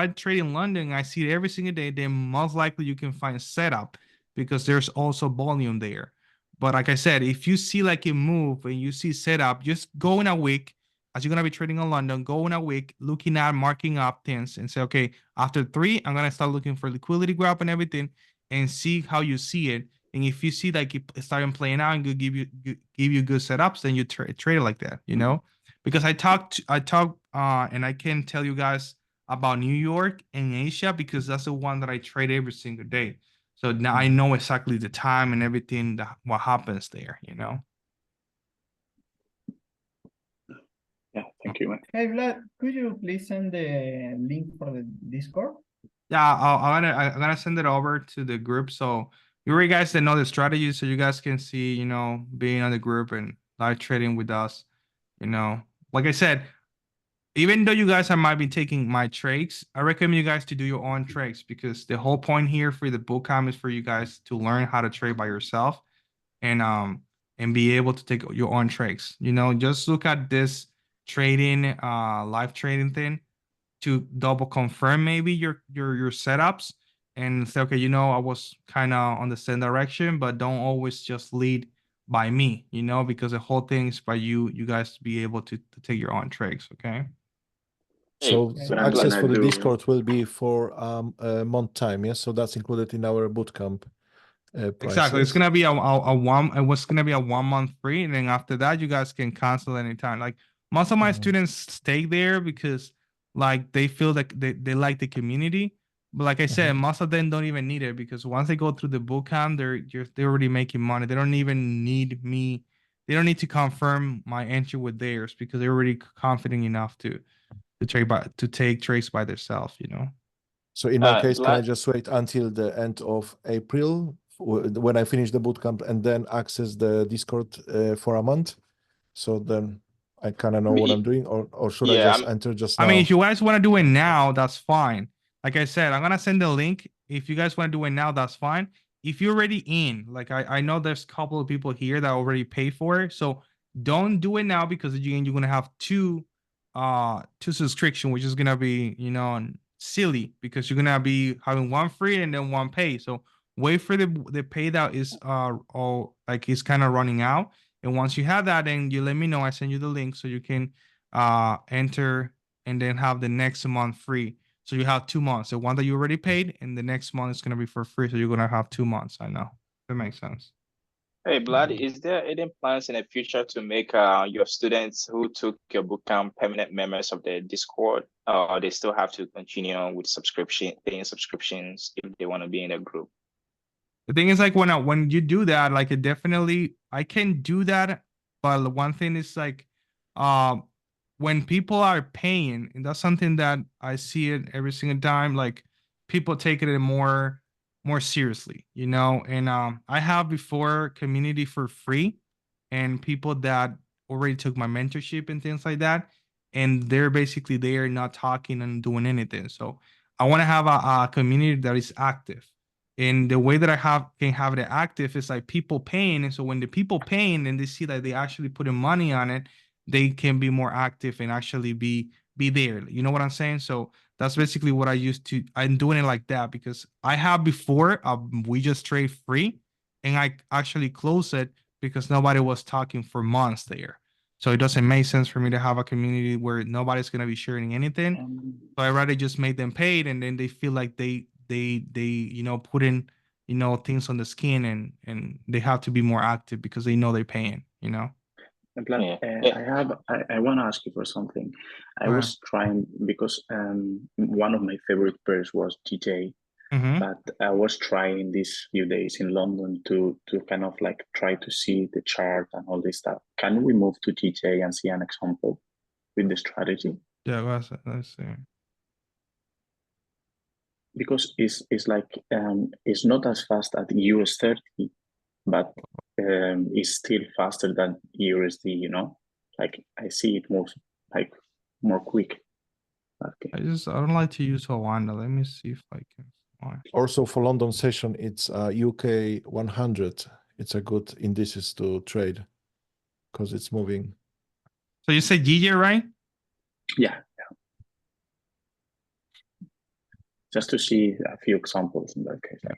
trade in London, and I see it every single day, then most likely you can find setup because there's also volume there. But like I said, if you see like a move and you see setup, just go in a week as you're gonna be trading on London, go in a week, looking at marking up things and say, okay, after 3, I'm gonna start looking for liquidity grab and everything and see how you see it. And if you see like it starting playing out and give you good setups, then you trade it like that, you know. Because and I can tell you guys about New York and Asia because that's the one that I trade every single day. So now I know exactly the time and everything what happens there, you know. Yeah, thank you, man. Hey Vlad, could you please send the link for the Discord? Yeah, I'm gonna send it over to the group so you guys that know the strategy so you guys can see, being on the group and live trading with us. Like I said, even though you guys might be taking my trades, I recommend you guys to do your own trades because the whole point here for the bootcamp is for you guys to learn how to trade by yourself and and be able to take your own trades. You know, just look at this trading, live trading thing to double confirm maybe your setups and say, okay, you know, I was kind of on the same direction, but don't always just lead by me, you know, because the whole thing is by you guys to be able to take your own trades. Okay. So Hey, What I'm access gonna for the do, Discord will be for a month time, yes? So that's included in our bootcamp Exactly. It's prices. gonna be a one. It was gonna be a 1 month free, and then after that, you guys can cancel anytime. Like most of my Mhm. students stay there because like they feel like they like the community. But like I said, Mhm. most of them don't even need it because once they go through the boot camp, they're already making money. They don't even need me. They don't need to confirm my entry with theirs because they're already confident enough to take trades by themselves. You know. So in my case, can I Vlad, just wait until the end of April when I finish the bootcamp and then access the Discord for a month? So then I kind of know what I'm doing, or should I yeah, just enter just I mean, now? if you guys want to do it now, that's fine. Like I said, I'm gonna send the link. If you guys want to do it now, that's fine. If you're already in, like I know there's a couple of people here that already pay for it. So don't do it now because again, you're gonna have two subscription, which is gonna be, you know, silly because you're gonna be having one free and then one pay. So wait for the pay that is all like is kind of running out. And once you have that, then you let me know. I send you the link so you can enter and then have the next month free. So you have 2 months. The one that you already paid, and the next month is gonna be for free. So you're gonna have 2 months. I know that makes sense. hey, Vlad, is there any plans in the future to make your students who took your bootcamp permanent members of the Discord, or they still have to continue on with paying subscriptions if they want to be in a group? The thing is, like when you do that, like it definitely I can do that, but the one thing is like, um, when people are paying, and that's something that I see it every single time. Like people taking it more seriously, you know. And I have before community for free, and people that already took my mentorship and things like that, and they're basically there not talking and doing anything. So I want to have a community that is active, and the way that I can have it active is like people paying. And so when the people paying and they see that they actually putting money on it, they can be more active and actually be there. You know what I'm saying? So that's basically what I used to. I'm doing it like that because I have before we just trade free, and I actually close it because nobody was talking for months there. So it doesn't make sense for me to have a community where nobody's gonna be sharing anything. So I rather just make them paid, and then they feel like they you know put in you know things on the skin, and they have to be more active because they know they're paying. You know. Vlad, Yeah. Yeah. I want to ask you for something. I Right. was trying because one of my favorite pairs was DJ, Mm-hmm. but I was trying these few days in London to kind of like try to see the chart and all this stuff. Can we move to DJ and see an example with the strategy? Yeah. Let's see. Because it's like it's not as fast as US 30, but it's still faster than USD, you know? Like I see it moves like more quick. Okay. I don't like to use Hawanda. Let me see if I can find. Also for London session, it's UK 100. It's a good indices to trade because it's moving. So you said GJ, right? Yeah. Just to see a few examples in that case. Yeah.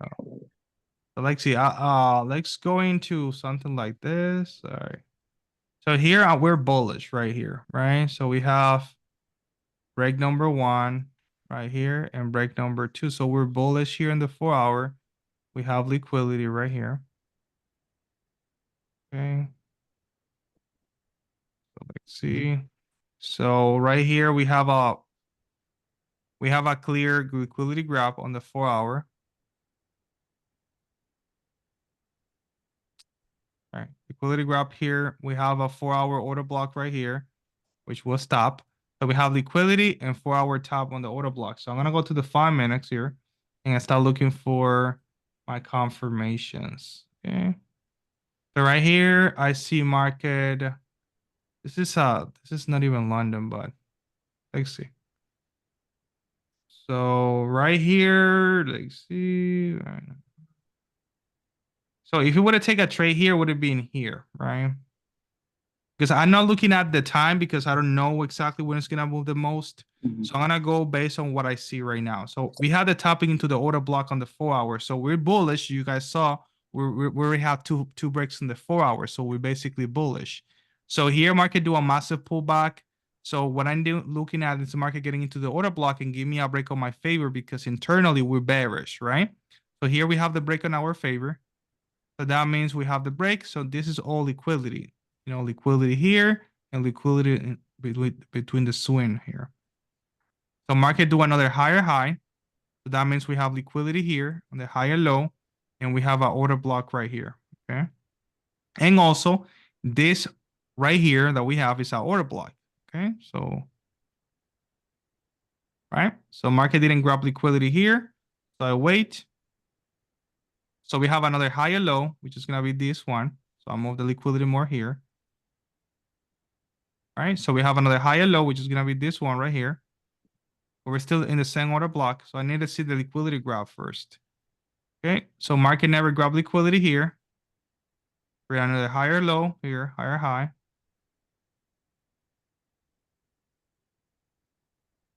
So let's see. Let's go into something like this. All right. So here we're bullish right here, right? So we have break number one right here and break number two. So we're bullish here in the 4 hour. We have liquidity right here. Okay. So let's see. So right here we have a clear liquidity graph on the 4 hour. All right. Liquidity graph here. We have a 4 hour order block right here, which will stop. So we have liquidity and 4 hour top on the order block. So I'm gonna go to the 5 minutes here and I start looking for my confirmations. Okay. So right here, I see market. This is not even London, but let's see. So right here, let's see. So So if you were to take a trade here, would it be in here, right? Because I'm not looking at the time because I don't know exactly when it's gonna move the most. Mhm. So I'm gonna go based on what I see right now. So we had the topping into the order block on the 4 hours. So we're bullish. You guys saw we already have two breaks in the 4 hours. So we're basically bullish. So here market do a massive pullback. So what I'm looking at is the market getting into the order block and give me a break on my favor because internally we're bearish, right? So here we have the break on our favor. So that means we have the break. So this is all liquidity. You know, liquidity here and liquidity between the swing here. So market do another higher high. So that means we have liquidity here on the higher low, and we have an order block right here. Okay. And also this right here that we have is our order block. Okay. So, right. So market didn't grab liquidity here. So I wait. So we have another higher low, which is going to be this one. So I'll move the liquidity more here. All right, so we have another higher low, which is going to be this one right here. But we're still in the same order block. So I need to see the liquidity grab first. Okay, so market never grabbed liquidity here. We're another higher low here, higher high.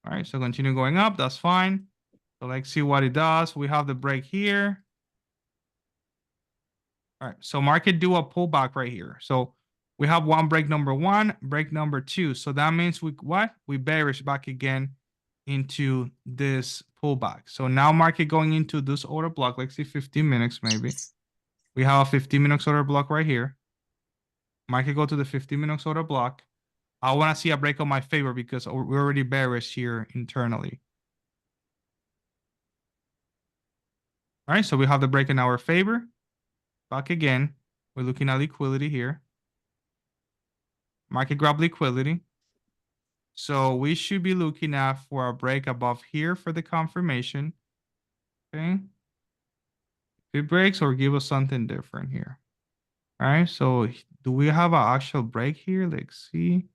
All right, so continue going up. That's fine. So let's see what it does. We have the break here. All right, so market do a pullback right here. So we have one break number one, break number two. So that means we what? We bearish back again into this pullback. So now market going into this order block. Let's see 15 minutes maybe. We have a 15 minutes order block right here. Market go to the 15 minutes order block. I want to see a break on my favor because we're already bearish here internally. All right, so we have the break in our favor. Back again. We're looking at liquidity here. Market grab liquidity. So we should be looking at for a break above here for the confirmation. Okay. If it breaks or give us something different here. All right. So do we have an actual break here? Let's see.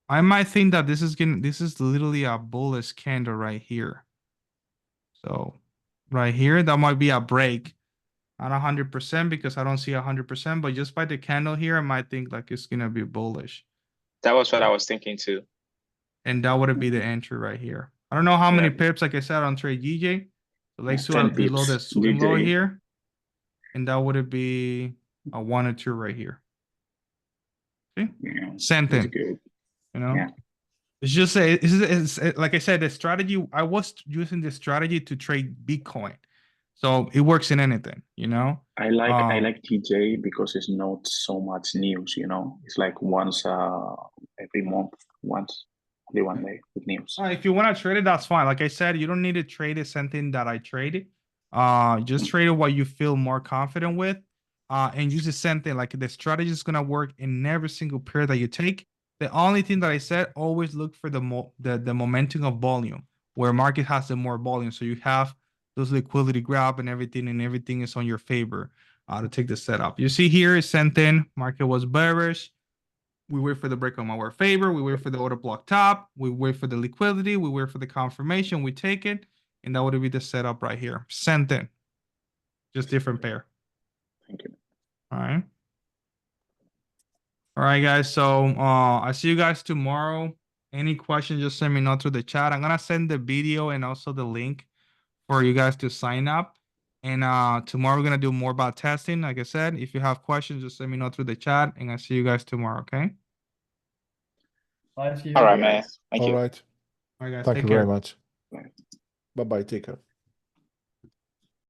I might think that this is literally a bullish candle right here. So right here, that might be a break. Not 100% because I don't see 100%, but just by the candle here, I might think like it's gonna be bullish. That was what I was thinking too. And that would be the entry right here. I don't know how many pips, like I said, on trade GJ. So let's do 10 below the pips, swing low GJ. here. And that would be a 1 or 2 right here. See? Yeah, Same that's thing. good. You know? Yeah. It's just it's like I said, the strategy, I was using this strategy to trade Bitcoin. So it works in anything, you know? I like TJ because it's not so much news, you know. It's like once every month, once only one day with news. If you want to trade it, that's fine. Like I said, you don't need to trade it something that I traded. Just trade it what you feel more confident with. And use the same thing. Like the strategy is gonna work in every single pair that you take. The only thing that I said, always look for the momentum of volume, where market has the more volume. So you have those liquidity grab and everything is on your favor to take the setup. You see here is same thing. Market was bearish. We wait for the break on our favor. We wait for the order block top. We wait for the liquidity. We wait for the confirmation. We take it. And that would be the setup right here. Same thing. Just different pair. Thank you. All right. All right, guys. So I see you guys tomorrow. Any questions, just send me a note through the chat. I'm going to send the video and also the link for you guys to sign up. And tomorrow we're going to do more about testing. Like I said, if you have questions, just let me know through the chat. And I'll see you guys tomorrow, okay? All right, man. Thank you. All right. All right, guys. Thank Take you care. very much. Bye-bye. Take care.